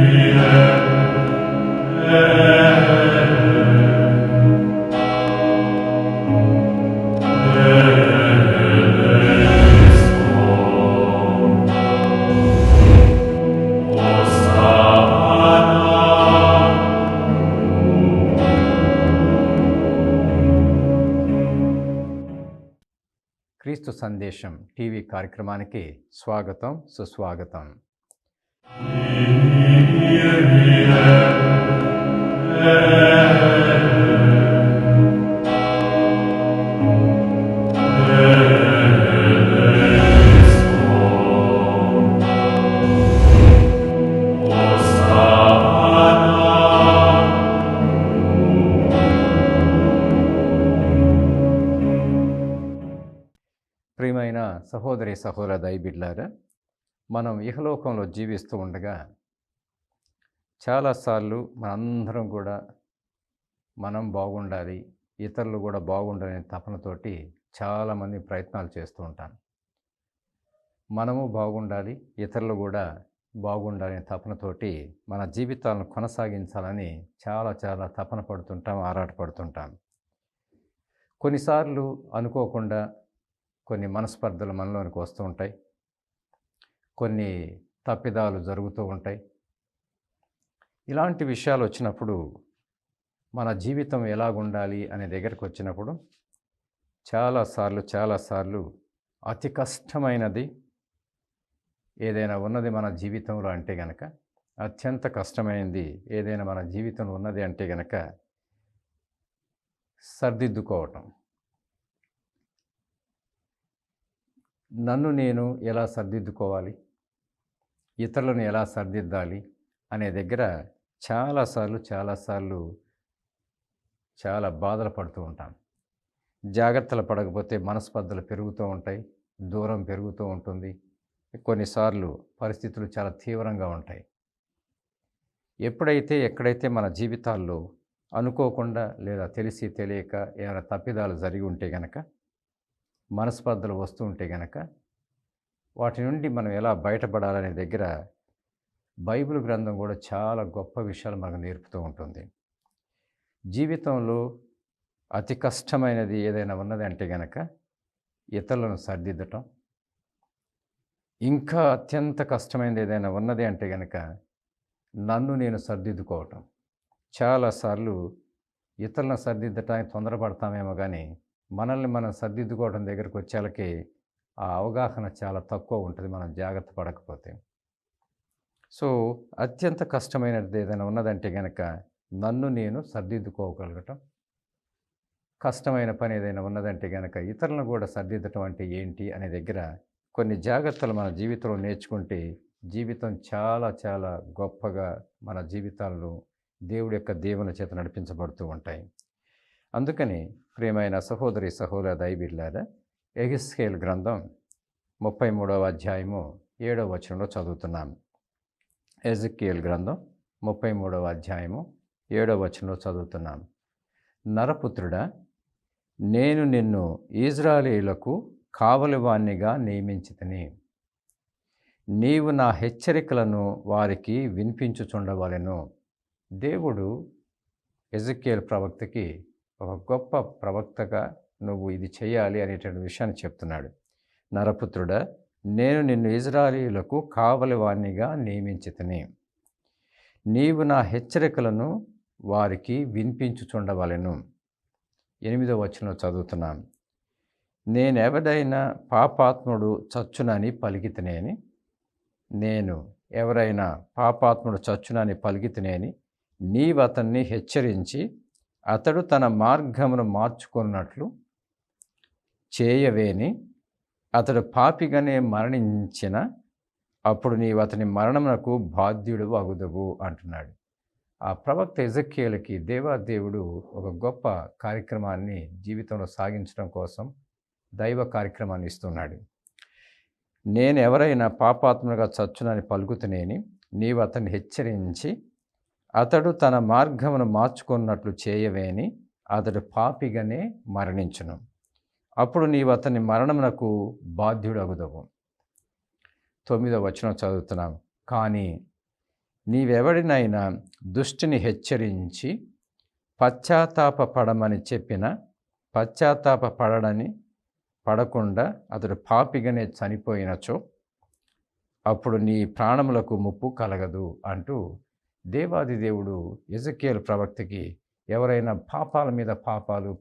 క్రీస్తు సందేశం టీవీ కార్యక్రమానికి స్వాగతం, సుస్వాగతం. ప్రియమైన సహోదరి సహోదర దైబిడ్లారా, మనం ఇహలోకంలో జీవిస్తూ ఉండగా చాలాసార్లు మనందరం కూడా మనం బాగుండాలి, ఇతరులు కూడా బాగుండాలనే తపనతోటి చాలామంది ప్రయత్నాలు చేస్తూ ఉంటాం. మనము బాగుండాలి, ఇతరులు కూడా బాగుండాలనే తపనతోటి మన జీవితాలను కొనసాగించాలని చాలా తపన పడుతుంటాం, ఆరాటపడుతుంటాం. కొన్నిసార్లు అనుకోకుండా కొన్ని మనస్పర్ధలు మనలోనికి వస్తూ ఉంటాయి, కొన్ని తప్పిదాలు జరుగుతూ ఉంటాయి. ఇలాంటి విషయాలు వచ్చినప్పుడు మన జీవితం ఎలాగుండాలి అనే దగ్గరకు వచ్చినప్పుడు చాలాసార్లు అతి కష్టమైనది ఏదైనా ఉన్నది మన జీవితంలో అంటే గనక, అత్యంత కష్టమైనది ఏదైనా మన జీవితంలో ఉన్నది అంటే గనక సర్దిద్దుకోవటం. నన్ను నేను ఎలా సర్దిద్దుకోవాలి, ఇతరులను ఎలా సర్దిద్దాలి అనే దగ్గర చాలాసార్లు చాలా బాధలు పడుతూ ఉంటాం. జాగ్రత్తలు పడకపోతే మనస్పర్ధలు పెరుగుతూ ఉంటాయి, దూరం పెరుగుతూ ఉంటుంది. కొన్నిసార్లు పరిస్థితులు చాలా తీవ్రంగా ఉంటాయి. ఎక్కడైతే మన జీవితాల్లో అనుకోకుండా లేదా తెలిసి తెలియక ఏమైనా తప్పిదాలు జరిగి ఉంటే గనక, మనస్పర్ధలు వస్తూ ఉంటే గనక, వాటి నుండి మనం ఎలా బయటపడాలనే దగ్గర బైబిల్ గ్రంథం కూడా చాలా గొప్ప విషయాలు మనకు నేర్పుతూ ఉంటుంది. జీవితంలో అతి కష్టమైనది ఏదైనా ఉన్నది అంటే గనక ఇతరులను సర్దిద్దటం. ఇంకా అత్యంత కష్టమైనది ఏదైనా ఉన్నది అంటే గనక నన్ను నేను సర్దిద్దుకోవటం. చాలాసార్లు ఇతరులను సర్దిద్దటానికి తొందరపడతామేమో కానీ మనల్ని మనం సర్దిద్దుకోవడం దగ్గరకు వచ్చేళ్ళకి ఆ అవగాహన చాలా తక్కువ ఉంటుంది, మనం జాగ్రత్త పడకపోతే. సో అత్యంత కష్టమైనది ఏదైనా ఉన్నదంటే గనక నన్ను నేను సర్దిద్దుకోగలగటం. కష్టమైన పని ఏదైనా ఉన్నదంటే గనక ఇతరులను కూడా సర్దిద్దటం అంటే ఏంటి అనే దగ్గర కొన్ని జాగ్రత్తలు మన జీవితంలో నేర్చుకుంటే జీవితం చాలా గొప్పగా మన జీవితాలను దేవుడి యొక్క దేవుని చేత నడిపించబడుతూ ఉంటాయి. అందుకని ప్రియమైన సహోదరి సహోదర దైబిడ్లారా, యెహెజ్కేలు గ్రంథం 33వ అధ్యాయము 7వ వచనంలో చదువుతున్నాం. యెహెజ్కేలు గ్రంథం 33వ అధ్యాయము 7వ వచనంలో చదువుతున్నాం. నరపుత్రుడా, నేను నిన్ను ఇశ్రాయేలీయులకు కావలివాణ్ణిగా నియమించితిని. నీవు నా హెచ్చరికలను వారికి వినిపించుచుండవలెను. దేవుడు యెహెజ్కేలు ప్రవక్తకి ఒక గొప్ప ప్రవక్తగా నువ్వు ఇది చేయాలి అనేటువంటి విషయాన్ని చెప్తున్నాడు. నరపుత్రుడా, నేను నిన్ను ఇశ్రాయేలీయులకు కావలివాణ్ణిగా నియమించితిని. నీవు నా హెచ్చరికలను వారికి వినిపించుచుండవలెను. 8వ వచనంలో చదువుతున్నాను. నేనెవడైనా పాపాత్ముడు చచ్చునని పలికితినేని, నేను ఎవరైనా పాపాత్ముడు చచ్చునని పలికితినేని నీవతన్ని హెచ్చరించి అతడు తన మార్గమును మార్చుకున్నట్లు చేయవేని, అతడు పాపిగానే మరణించిన అప్పుడు నీవు అతని మరణమునకు బాధ్యుడు అగుదువు అంటున్నాడు. ఆ ప్రవక్త యెహెజ్కేలుకి దేవాదేవుడు ఒక గొప్ప కార్యక్రమాన్ని జీవితంలో సాగించడం కోసం దైవ కార్యక్రమాన్ని ఇస్తున్నాడు. నేను ఎవరైనా పాపాత్ముడుగా చచ్చునని పలుకుతునేని నీవు అతన్ని హెచ్చరించి అతడు తన మార్గమును మార్చుకున్నట్లు చేయవేని అతడు పాపిగానే మరణించును, అప్పుడు నీవు అతని మరణమునకు బాధ్యుడగుదవు. 9వ వచనం చదువుతున్నాం. కానీ నీవెవడినైనా దుష్టుని హెచ్చరించి పశ్చాత్తాప పడమని చెప్పిన పశ్చాత్తాప పడకుండా అతడు పాపిగానే చనిపోయినచో అప్పుడు నీ ప్రాణములకు ముప్పు కలగదు అంటూ దేవాది దేవుడు ఎజెకియేలు ప్రవక్తకి ఎవరైనా పాపాల మీద పాపాలు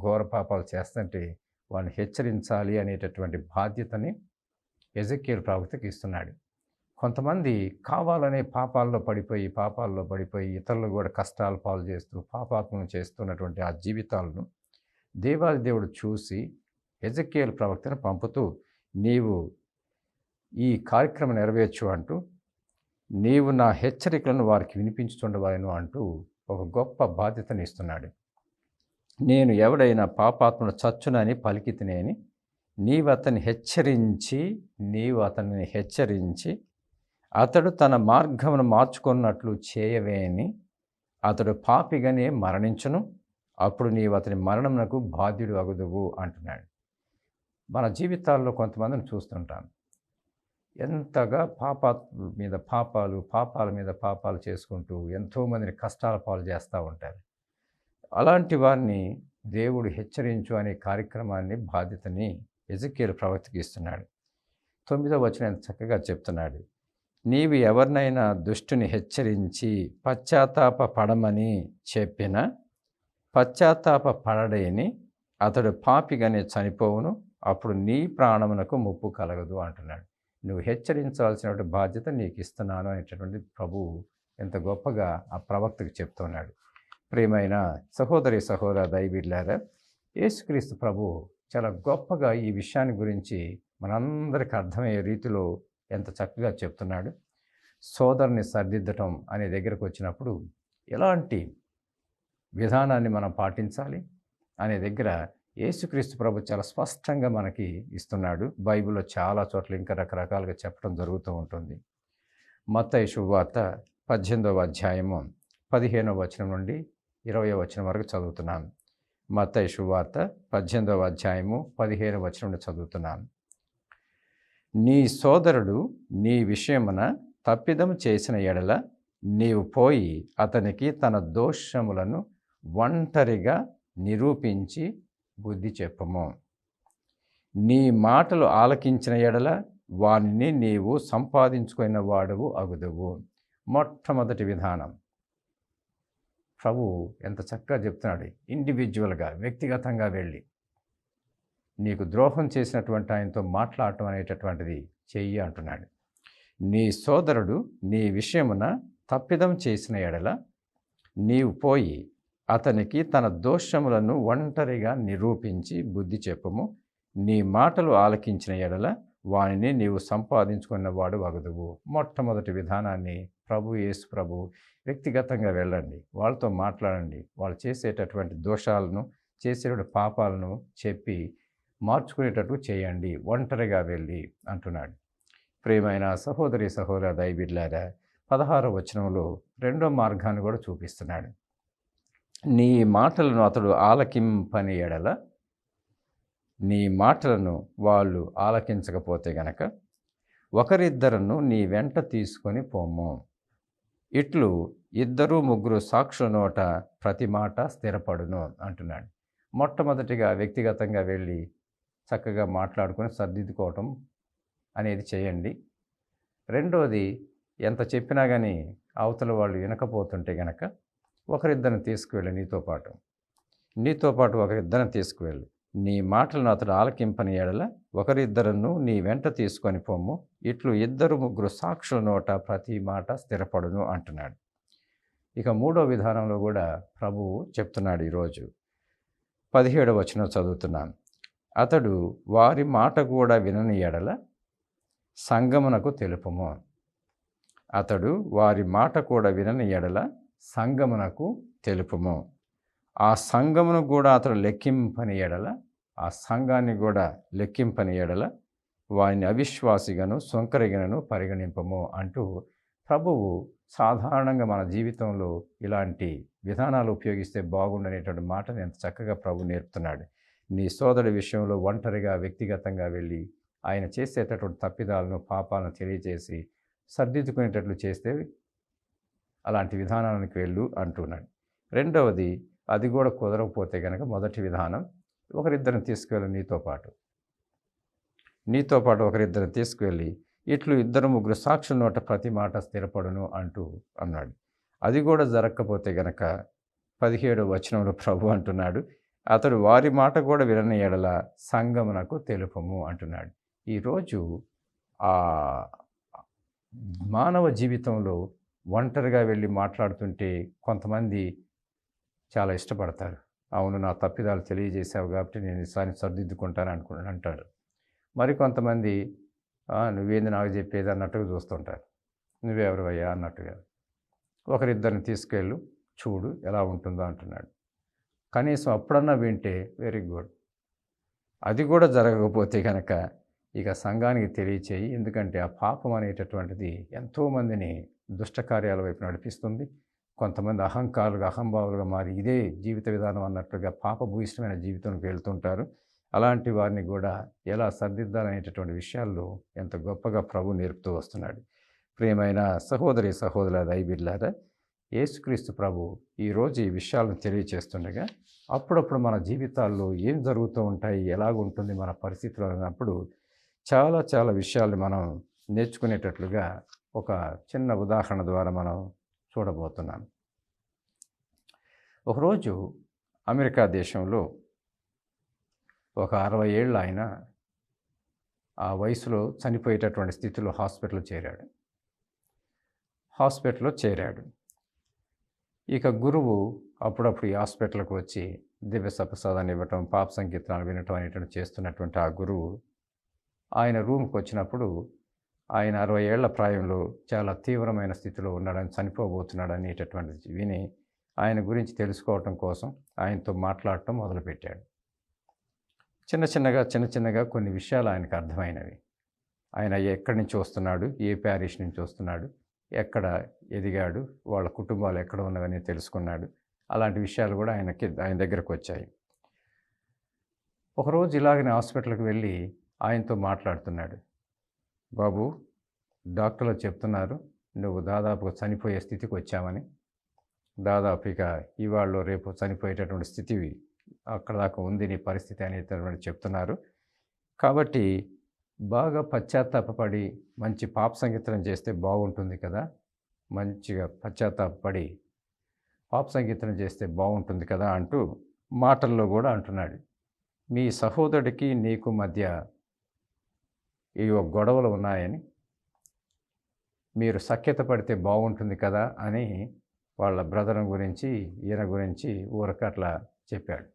ఘోర పాపాలు చేస్తుంటే వాడిని హెచ్చరించాలి అనేటటువంటి బాధ్యతని ఎజెకియేలు ప్రవక్తకి ఇస్తున్నాడు. కొంతమంది కావాలనే పాపాల్లో పడిపోయి ఇతరులు కూడా కష్టాలు పాలు చేస్తూ పాపాత్మను చేస్తున్నటువంటి ఆ జీవితాలను దేవాది దేవుడు చూసి ఎజెకియేలు ప్రవక్తను పంపుతూ నీవు ఈ కార్యక్రమం నెరవేర్చు అంటూ నీవు నా హెచ్చరికలను వారికి వినిపించుతుండవాను అంటూ ఒక గొప్ప బాధ్యతని ఇస్తున్నాడు. నేను ఎవడైనా పాపాత్మను చచ్చునని పలికితినేని నీవు అతన్ని హెచ్చరించి అతడు తన మార్గమును మార్చుకున్నట్లు చేయవేని అతడు పాపిగానే మరణించును, అప్పుడు నీవు అతని మరణమునకు బాధ్యుడు అగుదువు అంటున్నాడు. మన జీవితాల్లో కొంతమందిని చూస్తుంటాం, ఎంతగా పాపాల మీద పాపాలు చేసుకుంటూ ఎంతోమందిని కష్టాల పాలు చేస్తూ ఉంటారు. అలాంటి వారిని దేవుడు హెచ్చరించు అనే కార్యక్రమాన్ని బాధ్యతని ఎజెకియేలు ప్రవక్తకి ఇస్తున్నాడు. 9వ వచనం చక్కగా చెప్తున్నాడు, నీవు ఎవరినైనా దుష్టుని హెచ్చరించి పశ్చాత్తాప పడమని చెప్పిన పశ్చాత్తాప పడడేని అతడు పాపిగానే చనిపోవును, అప్పుడు నీ ప్రాణమునకు ముప్పు కలగదు అంటున్నాడు. నువ్వు హెచ్చరించాల్సిన బాధ్యత నీకు ఇస్తున్నాను అనేటటువంటి ప్రభువు ఎంత గొప్పగా ఆ ప్రవక్తకు చెప్తున్నాడు. ప్రియమైన సహోదరి దైవీళ్ళారా, యేసుక్రీస్తు ప్రభువు చాలా గొప్పగా ఈ విషయాన్ని గురించి మనందరికీ అర్థమయ్యే రీతిలో ఎంత చక్కగా చెప్తున్నాడు. సోదరుని సరిదిద్దటం అనే దగ్గరకు వచ్చినప్పుడు ఎలాంటి విధానాన్ని మనం పాటించాలి అనే దగ్గర యేసుక్రీస్తు ప్రభు చాలా స్పష్టంగా మనకి ఇస్తున్నాడు. బైబిల్లో చాలా చోట్ల ఇంకా రకరకాలుగా చెప్పడం జరుగుతూ ఉంటుంది. మత్తయి శుభవార్త 18వ అధ్యాయము 15వ వచనం నుండి 20వ వచనం వరకు చదువుతున్నాను. మత్తయి శుభవార్త 18వ అధ్యాయము 15వ వచనం నుండి చదువుతున్నాను. నీ సోదరుడు నీ విషయమున తప్పిదము చేసిన ఎడల నీవు పోయి అతనికి తన దోషములను ఒంటరిగా నిరూపించి బుద్ధి చెప్పము. నీ మాటలు ఆలకించిన ఎడల వానిని నీవు సంపాదించుకున్న వాడువు అగుదువు. మొట్టమొదటి విధానం ప్రభు ఎంత చక్కగా చెప్తున్నాడు. ఇండివిజువల్గా వ్యక్తిగతంగా వెళ్ళి నీకు ద్రోహం చేసినటువంటి ఆయనతో మాట్లాడటం అనేటటువంటిది చెయ్యి అంటున్నాడు. నీ సోదరుడు నీ విషయమున తప్పిదం చేసిన ఎడల నీవు పోయి అతనికి తన దోషములను ఒంటరిగా నిరూపించి బుద్ధి చెప్పము. నీ మాటలు ఆలకించిన ఎడల వానిని నీవు సంపాదించుకున్నవాడు వగదువు. మొట్టమొదటి విధానాన్ని యేసు ప్రభు వ్యక్తిగతంగా వెళ్ళండి, వాళ్ళతో మాట్లాడండి, వాళ్ళు చేసేటటువంటి దోషాలను చేసేటువంటి పాపాలను చెప్పి మార్చుకునేటట్టు చేయండి, ఒంటరిగా వెళ్ళి అంటున్నాడు. ప్రియమైన సహోదరి దైవీళ్ళారా, 16వ వచనంలో రెండో మార్గాన్ని కూడా చూపిస్తున్నాడు. నీ మాటలను అతడు ఆలకింపని ఎడల, నీ మాటలను వాళ్ళు ఆలకించకపోతే గనక ఒకరిద్దరును నీ వెంట తీసుకొని పోము. ఇట్లు 2-3 సాక్షుల నోట ప్రతి మాట స్థిరపడును అంటున్నాడు. మొట్టమొదటిగా వ్యక్తిగతంగా వెళ్ళి చక్కగా మాట్లాడుకొని సర్దిద్దుకోవటం అనేది చేయండి. రెండోది, ఎంత చెప్పినా కానీ అవతల వాళ్ళు వినకపోతుంటే గనక ఒకరిద్దరిని తీసుకువెళ్ళి నీతో పాటు ఒకరిద్దరిని తీసుకువెళ్ళి నీ మాటలను అతడు ఆలకింపని ఎడల ఒకరిద్దరును నీ వెంట తీసుకొని పొమ్ము. ఇట్లు 2-3 సాక్షుల నోట ప్రతి మాట స్థిరపడును అంటున్నాడు. ఇక మూడో విధానంలో కూడా ప్రభువు చెప్తున్నాడు. ఈరోజు 17వ వచనం చదువుతున్నాను. అతడు వారి మాట కూడా వినని ఎడల సంగమునకు తెలుపుము. అతడు వారి మాట కూడా వినని ఎడల సంగమునకు తెలుపుము. ఆ సంఘమును కూడా అతడు లెక్కింపని ఎడల, ఆ సంఘాన్ని కూడా లెక్కింపని ఎడల వారిని అవిశ్వాసిగాను సొంకరిగాను పరిగణింపము అంటూ ప్రభువు సాధారణంగా మన జీవితంలో ఇలాంటి విధానాలు ఉపయోగిస్తే బాగుండనేటువంటి మాటను ఎంత చక్కగా ప్రభు నేర్పుతున్నాడు. నీ సోదరుడి విషయంలో ఒంటరిగా వ్యక్తిగతంగా వెళ్ళి ఆయన చేసేటటువంటి తప్పిదాలను పాపాలను తెలియజేసి సర్దిద్దుకునేటట్లు చేస్తే అలాంటి విధానానికి వెళ్ళు అంటున్నాడు. రెండవది, అది కూడా కుదరకపోతే గనక మొదటి విధానం, ఒకరిద్దరిని తీసుకువెళ్ళు నీతో పాటు ఒకరిద్దరిని తీసుకువెళ్ళి ఇట్లు 2-3 సాక్షుల నోట ప్రతి మాట స్థిరపడును అన్నాడు. అది కూడా జరగకపోతే గనక 17వ వచనంలో ప్రభు అంటున్నాడు, అతడు వారి మాట కూడా వినని ఎడల సంఘమునకు తెలుపము అంటున్నాడు. ఈరోజు ఆ మానవ జీవితంలో ఒంటరిగా వెళ్ళి మాట్లాడుతుంటే కొంతమంది చాలా ఇష్టపడతారు. అవును, నా తప్పిదాలు తెలియజేశావు కాబట్టి నేను ఈసారి సరిదిద్దుకుంటాను అంటారు. మరికొంతమంది నువ్వేంది నాకు చెప్పేది అన్నట్టుగా చూస్తుంటారు. నువ్వెవరివయ్యా అన్నట్టుగా. ఒకరిద్దరిని తీసుకెళ్ళు, చూడు ఎలా ఉంటుందో అంటున్నాడు. కనీసం అప్పుడన్నా వింటే వెరీ గుడ్. అది కూడా జరగకపోతే కనుక ఇక సంఘానికి తెలియచేయి. ఎందుకంటే ఆ పాపం అనేటటువంటిది ఎంతోమందిని దుష్టకార్యాల వైపు నడిపిస్తుంది. కొంతమంది అహంభావులుగా మారి ఇదే జీవిత విధానం అన్నట్లుగా పాపభూయిష్టమైన జీవితంలోకి వెళ్తుంటారు. అలాంటి వారిని కూడా ఎలా సరిదిద్దాలనేటటువంటి విషయాల్లో ఎంత గొప్పగా ప్రభు నేర్పుతూ వస్తున్నాడు. ప్రియమైన సహోదరుల దైవబిడ్డలారా, యేసుక్రీస్తు ప్రభు ఈరోజు ఈ విషయాలను తెలియచేస్తుండగా అప్పుడప్పుడు మన జీవితాల్లో ఏం జరుగుతూ ఉంటాయి, ఎలాగుంటుంది మన పరిస్థితులు అన్నప్పుడు చాలా చాలా విషయాలు మనం నేర్చుకునేటట్లుగా ఒక చిన్న ఉదాహరణ ద్వారా మనం చూడబోతున్నాం. ఒకరోజు అమెరికా దేశంలో ఒక 60 ఏళ్ళ ఆయన ఆ వయసులో చనిపోయేటటువంటి స్థితిలో హాస్పిటల్లో చేరాడు. ఇక గురువు అప్పుడప్పుడు ఈ హాస్పిటల్కి వచ్చి దివ్య సప్రసాదాన్ని ఇవ్వటం, పాప సంకీర్తనాలు వినటం అనేటువంటి చేస్తున్నటువంటి ఆ గురువు ఆయన రూమ్కి వచ్చినప్పుడు ఆయన 60 ఏళ్ల ప్రాయంలో చాలా తీవ్రమైన స్థితిలో ఉన్నాడని, చనిపోబోతున్నాడు అనేటటువంటిది విని ఆయన గురించి తెలుసుకోవటం కోసం ఆయనతో మాట్లాడటం మొదలుపెట్టాడు. చిన్న చిన్నగా కొన్ని విషయాలు ఆయనకు అర్థమైనవి. ఆయన ఎక్కడి నుంచి వస్తున్నాడు, ఏ ప్యారిష్ నుంచి వస్తున్నాడు, ఎక్కడ ఎదిగాడు, వాళ్ళ కుటుంబాలు ఎక్కడ ఉన్నవని తెలుసుకున్నాడు. అలాంటి విషయాలు కూడా ఆయన దగ్గరకు వచ్చాయి. ఒకరోజు ఇలాగనే హాస్పిటల్కి వెళ్ళి ఆయనతో మాట్లాడుతున్నాడు. బాబు, డాక్టర్లు చెప్తున్నారు నువ్వు దాదాపుగా చనిపోయే స్థితికి వచ్చామని, దాదాపు ఇక ఇవాళ రేపు చనిపోయేటటువంటి స్థితి అక్కడ దాకా ఉంది నీ పరిస్థితి అనేటటువంటి చెప్తున్నారు. కాబట్టి బాగా పశ్చాత్తాపపడి మంచి పాప సంకీర్తనం చేస్తే బాగుంటుంది కదా, మంచిగా పశ్చాత్తాపపడి పాప సంకీర్తనం చేస్తే బాగుంటుంది కదా అంటూ మాటల్లో కూడా అంటున్నాడు. మీ సహోదరుడికి నీకు మధ్య గొడవలు ఉన్నాయని, మీరు సఖ్యత పడితే బాగుంటుంది కదా అని వాళ్ళ బ్రదర్ గురించి ఈయన గురించి ఊరకట్లా చెప్పాడు.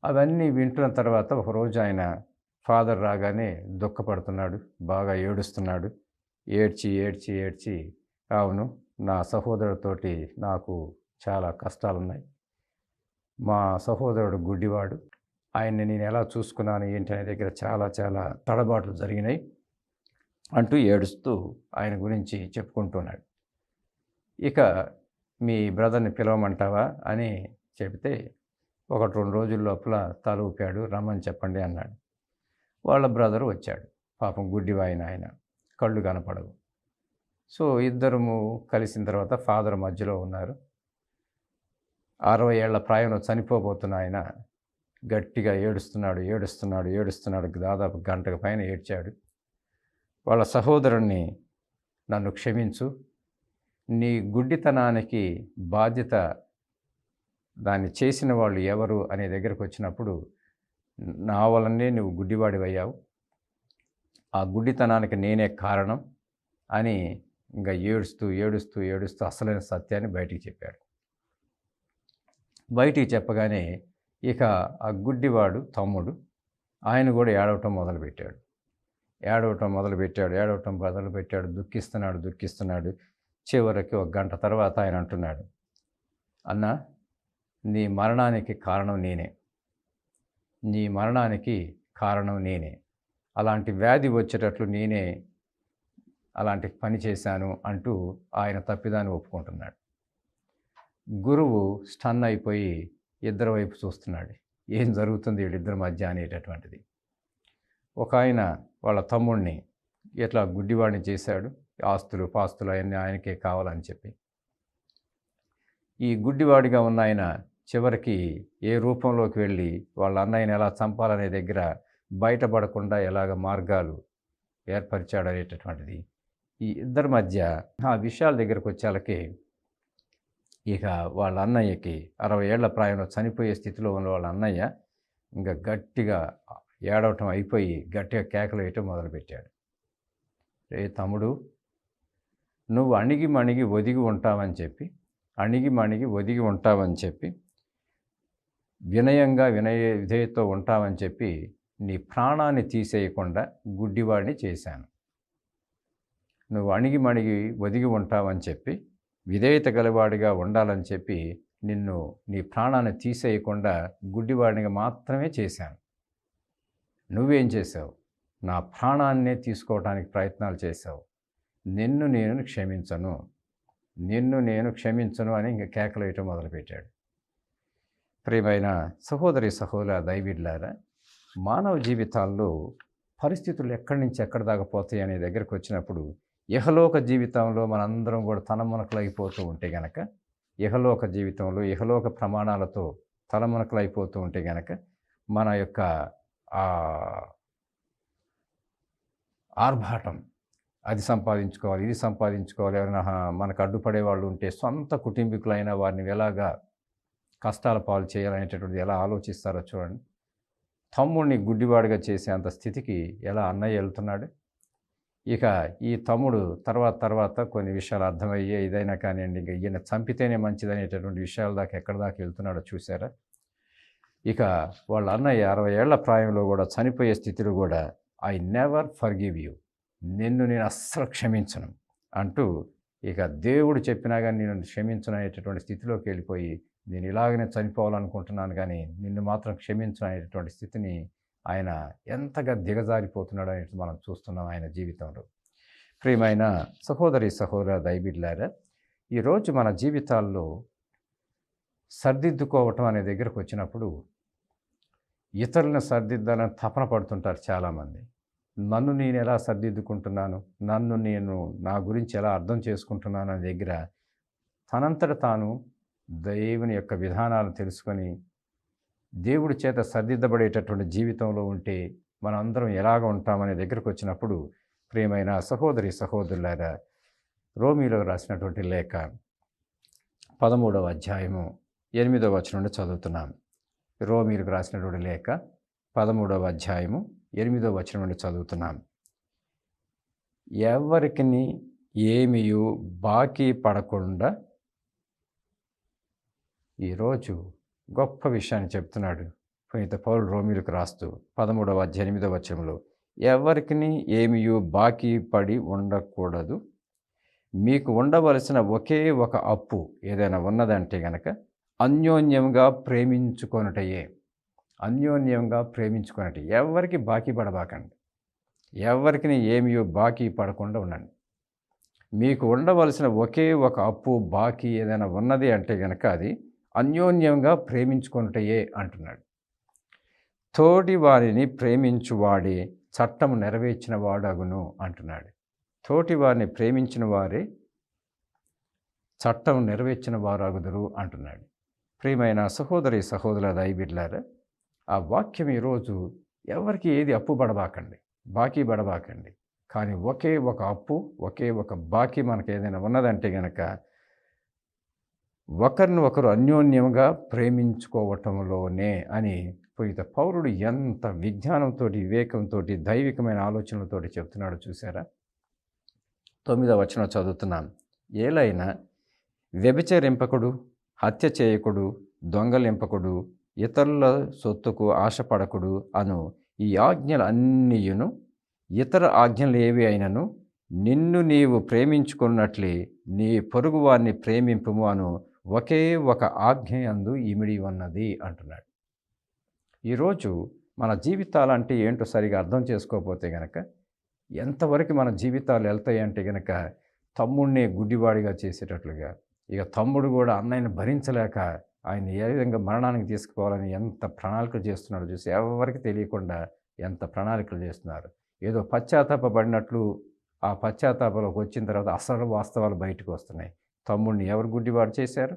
అవన్నీ వింటున్న తర్వాత ఒకరోజు ఆయన ఫాదర్ రాగానే దుఃఖపడుతున్నాడు, బాగా ఏడుస్తున్నాడు. ఏడ్చి అవును, నా సహోదరుడితోటి నాకు చాలా కష్టాలున్నాయి. మా సహోదరుడు గుడ్డివాడు, ఆయన్ని నేను ఎలా చూసుకున్నాను ఏంటి అనే దగ్గర చాలా చాలా తడబాట్లు జరిగినాయి అంటూ ఏడుస్తూ ఆయన గురించి చెప్పుకుంటున్నాడు. ఇక మీ బ్రదర్ని పిలవమంటావా అని చెబితే 1-2 రోజుల లోపల తల ఊపాడు, రమ్మని చెప్పండి అన్నాడు. వాళ్ళ బ్రదరు వచ్చాడు. పాపం గుడ్డివాయన ఆయన, కళ్ళు కనపడవు. సో ఇద్దరము కలిసిన తర్వాత ఫాదర్ మధ్యలో ఉన్నారు. 60 ఏళ్ల ప్రాయంలో చనిపోబోతున్న ఆయన గట్టిగా ఏడుస్తున్నాడు. దాదాపు గంటకు పైన ఏడ్చాడు. వాళ్ళ సహోదరుణ్ణి, నన్ను క్షమించు, నీ గుడ్డితనానికి బాధ్యత దాన్ని చేసిన వాళ్ళు ఎవరు అనే దగ్గరకు వచ్చినప్పుడు నా వలనే నువ్వు గుడ్డివాడివయ్యావు, ఆ గుడ్డితనానికి నేనే కారణం అని ఇంకా ఏడుస్తూ ఏడుస్తూ ఏడుస్తూ అసలైన సత్యాన్ని బయటికి చెప్పాడు. బయటికి చెప్పగానే ఇక ఆ గుడ్డివాడు తమ్ముడు ఆయన కూడా ఏడవటం మొదలుపెట్టాడు. ఏడవటం మొదలుపెట్టాడు. దుఃఖిస్తున్నాడు. చివరికి ఒక గంట తర్వాత ఆయన అంటున్నాడు, అన్నా, నీ మరణానికి కారణం నేనే. అలాంటి వ్యాధి వచ్చేటట్లు నేనే అలాంటి పని చేశాను అంటూ ఆయన తప్పిదాన్ని ఒప్పుకుంటున్నాడు. గురువు స్టన్ అయిపోయి ఇద్దరి వైపు చూస్తున్నాడు. ఏం జరుగుతుంది వీళ్ళిద్దరి మధ్య అనేటటువంటిది. ఒక ఆయన వాళ్ళ తమ్ముడిని ఇట్లా గుడ్డివాడిని చేశాడు, ఆస్తులు పాస్తులు అవన్నీ ఆయనకే కావాలని చెప్పి. ఈ గుడ్డివాడిగా ఉన్న ఆయన చివరికి ఏ రూపంలోకి వెళ్ళి వాళ్ళ అన్నయ్యని ఎలా చంపాలనే దగ్గర బయటపడకుండా ఎలాగ మార్గాలు ఏర్పరిచాడు అనేటటువంటిది. ఈ ఇద్దరి మధ్య ఆ విషయాల దగ్గరకు వచ్చేళ్ళకి ఇక వాళ్ళ అన్నయ్యకి 60 ఏళ్ల ప్రాయంలో చనిపోయే స్థితిలో ఉన్న వాళ్ళ అన్నయ్య ఇంకా గట్టిగా ఏడవటం అయిపోయి గట్టిగా కేకలు వేయటం మొదలుపెట్టాడు. రే తమ్ముడు, నువ్వు అణిగి మణిగి ఒదిగి ఉంటావని చెప్పి వినయంగా విధేయతో ఉంటావని చెప్పి నీ ప్రాణాన్ని తీసేయకుండా గుడ్డివాడిని చేశాను. నువ్వు అణిగి మణిగి ఒదిగి ఉంటావని చెప్పి విధేయత గలవాడిగా ఉండాలని చెప్పి నిన్ను నీ ప్రాణాన్ని తీసేయకుండా గుడ్డివాడినిగా మాత్రమే చేశాను. నువ్వేం చేశావు? నా ప్రాణాన్నే తీసుకోవడానికి ప్రయత్నాలు చేశావు. నిన్ను నేను క్షమించను అని ఇంకా కేకలు వేయటం మొదలుపెట్టాడు. ప్రియమైన సహోదరి దైవీడ్లారా, మానవ జీవితాల్లో పరిస్థితులు ఎక్కడి నుంచి ఎక్కడి దాకా పోతాయి అనే దగ్గరకు వచ్చినప్పుడు ఇహలోక జీవితంలో మనందరం కూడా తలమునకలైపోతూ ఉంటే గనక, ఇహలోక జీవితంలో ఇహలోక ప్రమాణాలతో తలమునకలైపోతూ ఉంటే గనక మన యొక్క ఆర్భాటం, అది సంపాదించుకోవాలి, ఇది సంపాదించుకోవాలి, ఎవరైనా మనకు అడ్డుపడే వాళ్ళు ఉంటే సొంత కుటుంబీకులైన వారిని ఎలాగా కష్టాల పాలు చేయాలనేటటువంటిది ఎలా ఆలోచిస్తారో చూడండి. తమ్ముడిని గుడ్డివాడిగా చేసే అంత స్థితికి ఎలా అన్నయ్య వెళ్తున్నాడు. ఇక ఈ తమ్ముడు తర్వాత కొన్ని విషయాలు అర్థమయ్యే ఇదైనా కానివ్వండి, ఇంకా ఈయన చంపితేనే మంచిదనేటటువంటి విషయాల దాకా ఎక్కడి దాకా వెళ్తున్నాడో చూసారా. ఇక వాళ్ళ అన్నయ్య 60 ఏళ్ల ప్రాయంలో కూడా చనిపోయే స్థితిలో కూడా ఐ నెవర్ ఫర్గివ్ యూ, నిన్ను నేను అస్సలు క్షమించను అంటూ ఇక దేవుడు చెప్పినా కానీ నేను క్షమించను అనేటటువంటి స్థితిలోకి వెళ్ళిపోయి, నేను ఇలాగనే చనిపోవాలనుకుంటున్నాను కానీ నిన్ను మాత్రం క్షమించను అనేటటువంటి స్థితిని ఆయన ఎంతగా దిగజారిపోతున్నాడు అనేది మనం చూస్తున్నాం ఆయన జీవితంలో. ప్రియమైన సహోదర దైవీడ్లారా, ఈరోజు మన జీవితాల్లో సర్దిద్దుకోవటం అనే దగ్గరకు వచ్చినప్పుడు ఇతరులను సర్దిద్దాలని తపన పడుతుంటారు చాలామంది. నన్ను నేను ఎలా సర్దిద్దుకుంటున్నాను, నా గురించి ఎలా అర్థం చేసుకుంటున్నాను అనే దగ్గర తనంతట తాను దేవుని యొక్క విధానాలు తెలుసుకొని దేవుడి చేత సర్దిద్దబడేటటువంటి జీవితంలో ఉంటే మనందరం ఎలాగ ఉంటామనే దగ్గరకు వచ్చినప్పుడు, ప్రియమైన సహోదరులారా, రోమీయులకు రాసినటువంటి లేఖ 13వ అధ్యాయము 8వ వచనం నుండి చదువుతున్నాం. రోమీయులకు రాసినటువంటి లేఖ 13వ అధ్యాయము 8వ వచనం నుండి చదువుతున్నాం. ఎవరికి ఏమీయు బాకీ పడకుండా, ఈరోజు గొప్ప విషయాన్ని చెప్తున్నాడు పునీత పౌలు రోమీయులకు రాస్తూ 13వ అధ్యాయం 8వ వచనంలో, ఎవరికి ఏమీయు బాకీ పడి ఉండకూడదు, మీకు ఉండవలసిన ఒకే ఒక అప్పు ఏదైనా ఉన్నదంటే గనక అన్యోన్యంగా ప్రేమించుకొనుటయే. ఎవరికి బాకీ పడబాకండి, ఎవరికి ఏమీయు బాకీ పడకుండా ఉండండి. మీకు ఉండవలసిన ఒకే ఒక అప్పు బాకీ ఏదైనా ఉన్నది అంటే గనక అది అన్యోన్యంగా ప్రేమించుకొనుటయే అంటున్నాడు. తోటి వారిని ప్రేమించువాడే చట్టము నెరవేర్చిన వాడగును అంటున్నాడు. తోటి వారిని ప్రేమించిన వారే చట్టం నెరవేర్చిన వారు అగుదురు అంటున్నాడు. ప్రియమైన సహోదర దైవీడ్లారా, ఆ వాక్యం ఈరోజు ఎవరికి ఏది అప్పు పడబాకండి, బాకీ పడబాకండి, కానీ ఒకే ఒక అప్పు, ఒకే ఒక బాకీ మనకు ఏదైనా ఉన్నదంటే గనక ఒకరిని ఒకరు అన్యోన్యంగా ప్రేమించుకోవటంలోనే అని పునీత పౌలుడు ఎంత విజ్ఞానంతో, వివేకంతో, దైవికమైన ఆలోచనలతో చెప్తున్నాడో చూసారా? 9వ వచనం చదువుతున్నాం. ఏలైనా వ్యభిచరింపకుడు, హత్య చేయకుడు, దొంగలింపకుడు, ఇతరుల సొత్తుకు ఆశపడకుడు అను ఈ ఆజ్ఞలన్నీయును ఇతర ఆజ్ఞలు ఏవి అయినను నిన్ను నీవు ప్రేమించుకున్నట్లే నీ పొరుగువారిని ప్రేమింపుము అను ఒకే ఒక ఆజ్ఞ యందు ఇమిడి ఉన్నది అంటున్నాడు. ఈరోజు మన జీవితాలంటే ఏంటో సరిగా అర్థం చేసుకోకపోతే గనక ఎంతవరకు మన జీవితాలు వెళ్తాయి అంటే గనక తమ్ముడిని గుడ్డివాడిగా చేసేటట్లుగా, ఇక తమ్ముడు కూడా అన్నయ్యని భరించలేక ఆయన ఏ విధంగా మరణానికి తీసుకుపోవాలని ఎంత ప్రణాళికలు చేస్తున్నాడో చూసి ఎవరికి తెలియకుండా ఎంత ప్రణాళికలు చేస్తున్నారు. ఏదో పశ్చాత్తాపడినట్లు ఆ పశ్చాత్తాపంలోకి వచ్చిన తర్వాత అసలు వాస్తవాలు బయటకు వస్తున్నాయి. తమ్ముడిని ఎవరు గుడ్డివాడు చేశారు,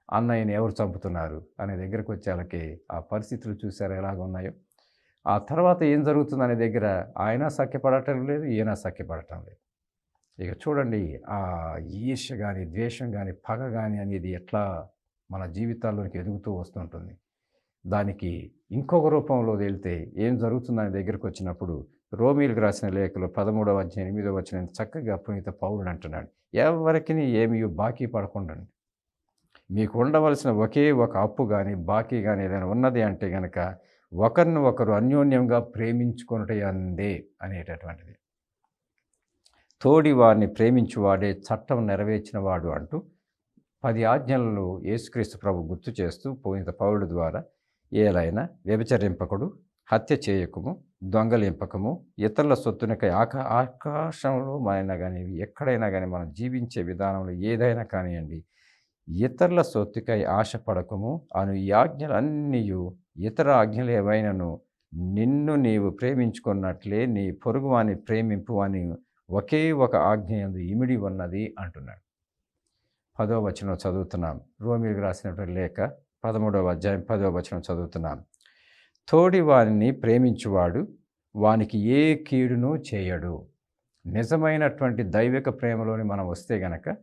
అన్నయ్యని ఎవరు చంపుతున్నారు అనే దగ్గరకు వచ్చేళ్ళకి ఆ పరిస్థితులు చూసారు ఎలాగ ఉన్నాయో. ఆ తర్వాత ఏం జరుగుతుందనే దగ్గర ఆయన సఖ్యపడటం లేదు, ఈయన సఖ్యపడటం లేదు. ఇక చూడండి, ఆ ఈర్ష్య కానీ, ద్వేషం కానీ, పగ కానీ అనేది ఎట్లా మన జీవితాల్లోకి ఎదుగుతూ వస్తుంటుంది. దానికి ఇంకొక రూపంలో వెళ్తే ఏం జరుగుతుందనే దగ్గరకు వచ్చినప్పుడు రోమీలకు రాసిన లేఖలో 13వ అధ్యాయం 8వ వచనం చక్కగా పునీత పౌలుడు అంటున్నాడు, ఎవరికి ఏమీ బాకీ పడకుండండి. మీకు ఉండవలసిన ఒకే ఒక అప్పు కానీ, బాకీ కానీ ఏదైనా ఉన్నది అంటే కనుక ఒకరిని ఒకరు అన్యోన్యంగా ప్రేమించుకొనుట అందే అనేటటువంటిది. తోడి వారిని ప్రేమించువాడే చట్టం నెరవేర్చిన వాడు అంటూ 10 ఆజ్ఞలను యేసుక్రీస్తు ప్రభు గుర్తు చేస్తూ పునీత పౌలుడు ద్వారా ఏలైనా వ్యభిచరింపకుడు, హత్య చేయకము, దొంగలింపకము, ఇతరుల సొత్తునికై ఆకాశంలో అయినా కానీ ఎక్కడైనా కానీ మనం జీవించే విధానంలో ఏదైనా కానివ్వండి, ఇతరుల సొత్తుకై ఆశపడకము అను ఈ ఆజ్ఞలన్నీయు ఇతర ఆజ్ఞలు ఏవైనను నిన్ను నీవు ప్రేమించుకున్నట్లే నీ పొరుగువాని ప్రేమింపు అని ఒకే ఒక ఆజ్ఞ యందు ఇమిడి ఉన్నది అంటున్నాడు. 10వ వచనం చదువుతున్నాం. రోమీలకు రాసినటువంటి లేఖ 13వ అధ్యాయం 10వ వచనం చదువుతున్నాం. తోడి వారిని ప్రేమించువాడు వానికి ఏ కీడును చేయడు. నిజమైనటువంటి దైవిక ప్రేమలోని మనం వస్తే గనక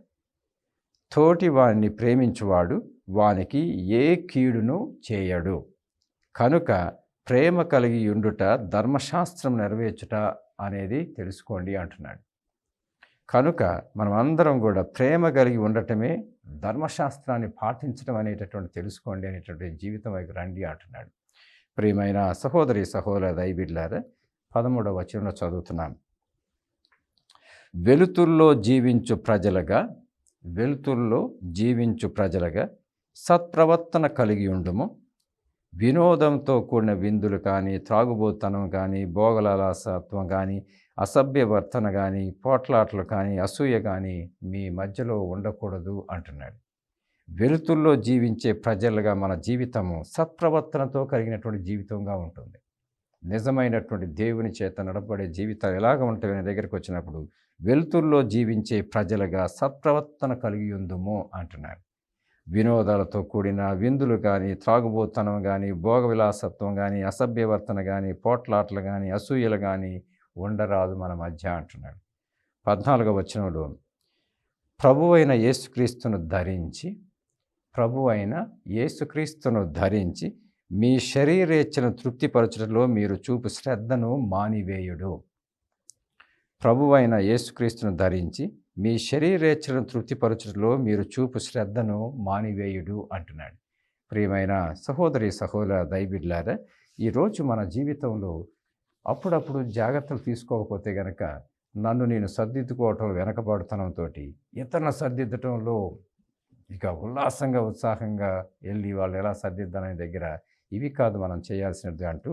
తోటి వారిని ప్రేమించువాడు వానికి ఏ కీడును చేయడు. కనుక ప్రేమ కలిగి ఉండుట ధర్మశాస్త్రం నెరవేర్చుట అనేది తెలుసుకోండి అంటున్నాడు. కనుక మనం అందరం కూడా ప్రేమ కలిగి ఉండటమే ధర్మశాస్త్రాన్ని పాటించడం అనేటటువంటి తెలుసుకోండి అనేటువంటి జీవితం వైపు రండి అంటున్నాడు. ప్రియమైన సహోదరి సహోదర దైవబిడ్డలారా, 13వ వచనంలో చదువుతున్నాం. వెలుతుల్లో జీవించు ప్రజలుగా సత్ప్రవర్తన కలిగి ఉండుము. వినోదంతో కూడిన విందులు కానీ, త్రాగుబోతనం కానీ, భోగలాలసత్వం కానీ, అసభ్యవర్తన కానీ, పోట్లాటలు కానీ, అసూయ కానీ మీ మధ్యలో ఉండకూడదు అంటున్నాడు. వెలుతుల్లో జీవించే ప్రజలుగా మన జీవితము సత్ప్రవర్తనతో కలిగినటువంటి జీవితంగా ఉంటుంది. నిజమైనటువంటి దేవుని చేత నడపబడే జీవితాలు ఎలాగ ఉంటాయనే దగ్గరికి వచ్చినప్పుడు వెలుతుల్లో జీవించే ప్రజలుగా సత్ప్రవర్తన కలిగి ఉందుము అంటున్నాడు. వినోదాలతో కూడిన విందులు కానీ, త్రాగుబోతనం కానీ, భోగ విలాసత్వం కానీ, అసభ్యవర్తన కానీ, పోట్లాటలు కానీ, అసూయలు కానీ ఉండరాదు మన మధ్య అంటున్నాడు. 14వ వచనంలో ప్రభువైన యేసుక్రీస్తును ధరించి మీ శరీరేచ్ఛను తృప్తిపరచడంలో మీరు చూపు శ్రద్ధను మానివేయుడు. ప్రభువైన యేసుక్రీస్తును ధరించి మీ శరీరేచ్ఛను తృప్తిపరచడంలో మీరు చూపు శ్రద్ధను మానివేయుడు అంటున్నాడు. ప్రియమైన సహోదరి సహోదర దైవబిడ్డలారా, ఈరోజు మన జీవితంలో అప్పుడప్పుడు జాగ్రత్తలు తీసుకోకపోతే గనక నన్ను నేను సర్దిద్దుకోవటం వెనకబడుతనంతో ఇతరులను సర్దిద్దటంలో ఇక ఉల్లాసంగా ఉత్సాహంగా వెళ్ళి వాళ్ళు ఎలా సర్దిద్దాలనే దగ్గర ఇవి కాదు మనం చేయాల్సినది అంటూ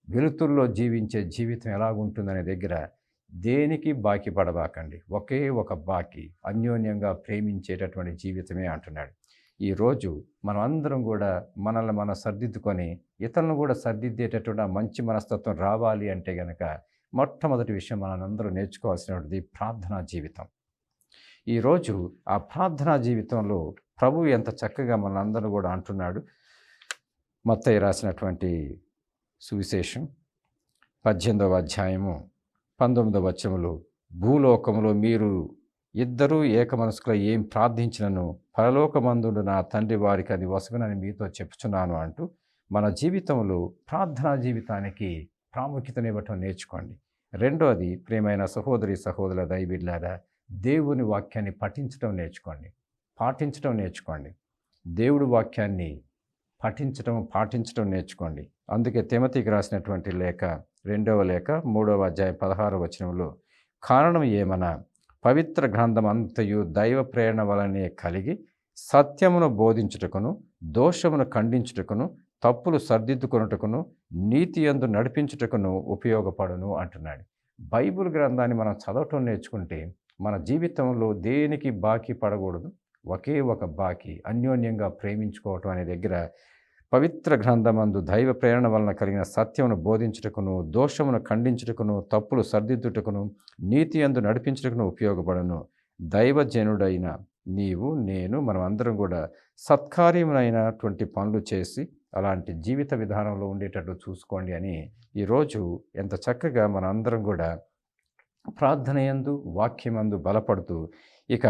వెలుతుల్లో జీవించే జీవితం ఎలాగుంటుందనే దగ్గర దేనికి బాకీ పడబాకండి. ఒకే ఒక బాకీ అన్యోన్యంగా ప్రేమించేటటువంటి జీవితమే అంటున్నాడు. ఈరోజు మనం అందరం కూడా మనల్ని మనం సర్దిద్దుకొని ఇతరులను కూడా సర్దిద్దేటటువంటి ఆ మంచి మనస్తత్వం రావాలి అంటే గనక మొట్టమొదటి విషయం మనందరూ నేర్చుకోవాల్సినటువంటిది ప్రార్థనా జీవితం. ఈరోజు ఆ ప్రార్థనా జీవితంలో ప్రభు ఎంత చక్కగా మనందరూ కూడా అంటున్నాడు. మత్తయి రాసినటువంటి సువిశేషం 18వ అధ్యాయము 19వ వచనములో భూలోకములో మీరు ఇద్దరూ ఏక మనసులో ఏం ప్రార్థించినను పరలోకమందుండు నా తండ్రి వారికి అది వసగునని మీతో చెప్పుచున్నాను అంటూ మన జీవితంలో ప్రార్థనా జీవితానికి ప్రాముఖ్యతనివ్వటం నేర్చుకోండి. రెండోది, ప్రియమైన సహోదరి సహోదరుల దైవబిడ్డలారా, దేవుని వాక్యాన్ని పాటించడం నేర్చుకోండి. దేవుడి వాక్యాన్ని పాటించడం నేర్చుకోండి. అందుకే తిమోతికి రాసినటువంటి లేఖ, 2వ లేఖ 3వ అధ్యాయం 16వ వచనంలో, కారణం ఏమనా పవిత్ర గ్రంథమంతయు దైవ ప్రేరణ వలనే కలిగి సత్యమును బోధించుటకును, దోషమును ఖండించుటకును, తప్పులు సర్దిద్దుకొనుటకును, నీతి యందు నడిపించుటకును ఉపయోగపడును అంటున్నాడు. బైబిల్ గ్రంథాన్ని మనం చదవటం నేర్చుకుంటే మన జీవితంలో దేనికి బాకీ పడకూడదు. ఒకే ఒక బాకీ, అన్యోన్యంగా ప్రేమించుకోవటం అనే దగ్గర పవిత్ర గ్రంథమందు దైవ ప్రేరణ వలన కలిగిన సత్యమును బోధించుటకును, దోషమును ఖండించుటకును, తప్పులు సర్దిద్దుటకును, నీతి యందు నడిపించుటకును ఉపయోగపడను. దైవజనుడైన నీవు, నేను, మనం అందరం కూడా సత్కార్యములైనటువంటి పనులు చేసి అలాంటి జీవిత విధానంలో ఉండేటట్లు చూసుకోండి అని ఈరోజు ఎంత చక్కగా మన అందరం కూడా ప్రార్థనయందు, వాక్యమందు బలపడుతూ, ఇక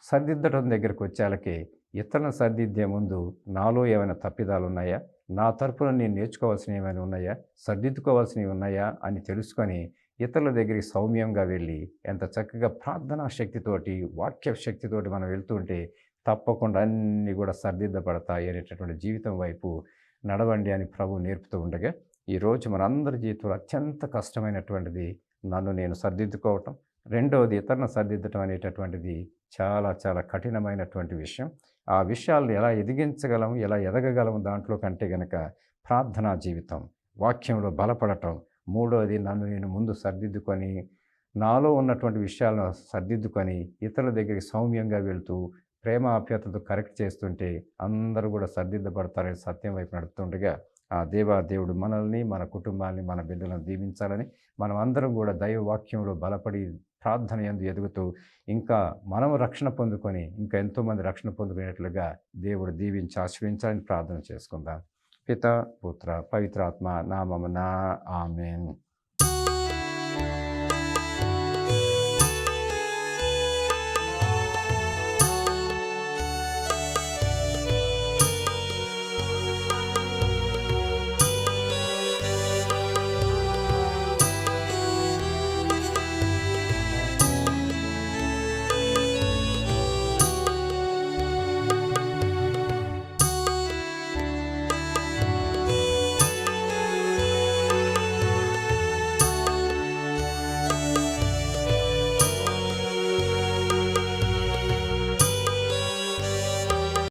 సరిదిద్దడం దగ్గరకు వచ్చేళ్ళకి ఇతరులను సరిదిద్దే ముందు నాలో ఏమైనా తప్పిదాలు ఉన్నాయా, నా తరపున నేను నేర్చుకోవాల్సినవి ఏమైనా ఉన్నాయా, సరిదిద్దుకోవాల్సినవి ఉన్నాయా అని తెలుసుకొని ఇతరుల దగ్గరికి సౌమ్యంగా వెళ్ళి ఎంత చక్కగా ప్రార్థనా శక్తితోటి, వాక్య శక్తితోటి మనం వెళ్తుంటే తప్పకుండా అన్నీ కూడా సరిదిద్దపడతాయి అనేటటువంటి జీవితం వైపు నడవండి అని ప్రభు నేర్పుతూ ఉండగా, ఈరోజు మనందరి జీవితంలో అత్యంత కష్టమైనటువంటిది నన్ను నేను సరిదిద్దుకోవటం. రెండవది, ఇతరులను సరిదిద్దటం అనేటటువంటిది చాలా చాలా కఠినమైనటువంటి విషయం. ఆ విషయాలను ఎలా ఎదిగించగలం, ఎలా ఎదగగలం దాంట్లో కంటే గనక ప్రార్థనా జీవితం, వాక్యంలో బలపడటం. మూడవది, నన్ను నేను ముందు సరిదిద్దుకొని, నాలో ఉన్నటువంటి విషయాలను సరిదిద్దుకొని ఇతరుల దగ్గరికి సౌమ్యంగా వెళ్తూ ప్రేమ ఆప్యాయతతో కరెక్ట్ చేస్తుంటే అందరూ కూడా సరిదిద్దపడతారని సత్యం వైపు నడుపుతుండగా, ఆ దేవుడు మనల్ని, మన కుటుంబాన్ని, మన బిడ్డలను దీవించాలని, మనం అందరం కూడా దైవ వాక్యంలో బలపడి ప్రార్థన యందు ఎదుగుతూ ఇంకా మనము రక్షణ పొందుకొని ఇంకా ఎంతోమంది రక్షణ పొందుకునేట్లుగా దేవుడు దీవించి ఆశీర్వదించాలని ప్రార్థన చేసుకుందాం. పిత, పుత్ర, పవిత్రాత్మ నామమున ఆమేన్.